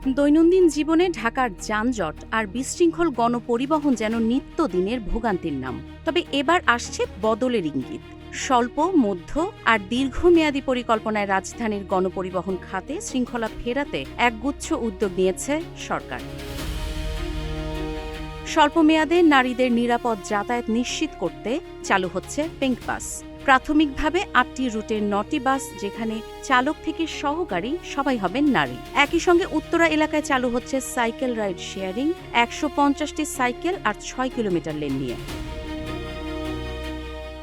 দৈনন্দিন জীবনে ঢাকার যানজট আর বিশৃঙ্খল গণপরিবহন যেন নিত্যদিনের ভোগান্তির নাম। তবে এবার আসছে বদলের ইঙ্গিত। স্বল্প, মধ্য আর দীর্ঘমেয়াদী পরিকল্পনায় রাজধানীর গণপরিবহন খাতে শৃঙ্খলা ফেরাতে একগুচ্ছ উদ্যোগ নিয়েছে সরকার। স্বল্প মেয়াদে নারীদের নিরাপদ যাতায়াত নিশ্চিত করতে চালু হচ্ছে পিঙ্ক বাস। প্রাথমিকভাবে ৮টি রুটের ৯টি বাস, যেখানে চালক থেকে সহকারী সবাই হবেন নারী। একই সঙ্গে উত্তরা এলাকায় চালু হচ্ছে সাইকেল রাইড শেয়ারিং, ১৫০টি সাইকেল আর ৬ কিলোমিটার লেন নিয়ে।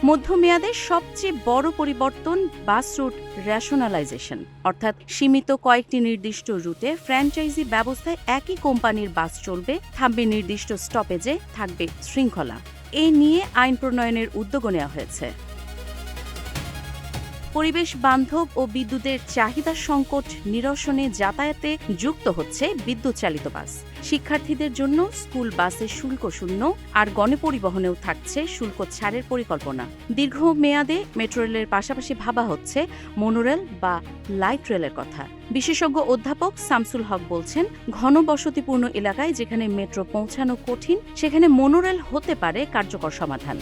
মধ্যমেয়াদে সবচেয়ে বড় পরিবর্তন বাস রুট রেশনালাইজেশন, অর্থাৎ সীমিত কয়েকটি নির্দিষ্ট রুটে ফ্র্যাঞ্চাইজি ব্যবস্থায় একই কোম্পানির বাস চলবে, থামবে নির্দিষ্ট স্টপেজে, থাকবে শৃঙ্খলা। এ নিয়ে আইন প্রণয়নের উদ্যোগও নেওয়া হয়েছে। পরিবেশ বান্ধব ও বিদ্যুতের চাহিদা সংকট নিরসনে যাতায়াতে যুক্ত হচ্ছে বিদ্যুৎ চালিত বাস। শিক্ষার্থীদের জন্য স্কুল বাসে শুল্ক শূন্য আর গণপরিবহনেও থাকছে শুল্ক ছাড়ের পরিকল্পনা। দীর্ঘমেয়াদে মেট্রো রেলের পাশাপাশি ভাবা হচ্ছে মনোরেল বা লাইট রেলের কথা। বিশেষজ্ঞ অধ্যাপক শামসুল হক বলছেন, ঘনবসতিপূর্ণ এলাকায় যেখানে মেট্রো পৌঁছানো কঠিন, সেখানে মনোরেল হতে পারে কার্যকর সমাধান।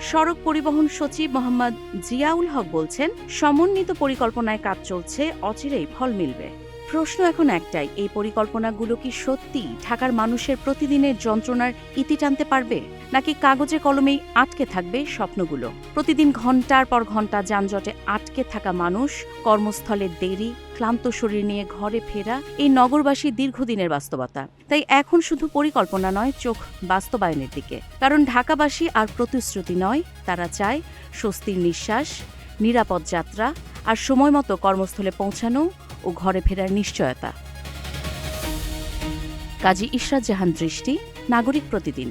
সড়ক পরিবহন সচিব মোহাম্মদ জিয়াউল হক বলছেন, সমন্বিত পরিকল্পনায় কাজ চলছে, অচিরেই ফল মিলবে। প্রশ্ন এখন একটাই, এই পরিকল্পনাগুলো কি সত্যি ঢাকার মানুষের প্রতিদিনের যন্ত্রণার ইতি টানতে পারবে, নাকি কাগজে কলমেই আটকে থাকবে স্বপ্নগুলো? প্রতিদিন ঘন্টার পর ঘন্টা যানজটে আটকে থাকা মানুষ, কর্মস্থলে দেরি, ক্লান্ত শরীর নিয়ে ঘরে ফেরা, এই নগরবাসী দীর্ঘদিনের বাস্তবতা। তাই এখন শুধু পরিকল্পনা নয়, চোখ বাস্তবায়নের দিকে। কারণ ঢাকাবাসী আর প্রতিশ্রুতি নয়, তারা চায় স্বস্তির নিঃশ্বাস, নিরাপদ যাত্রা আর সময়মতো কর্মস্থলে পৌঁছানো ও ঘরে ফেরার নিশ্চয়তা। কাজী ইশরাত জাহান দৃষ্টি, নাগরিক প্রতিদিন।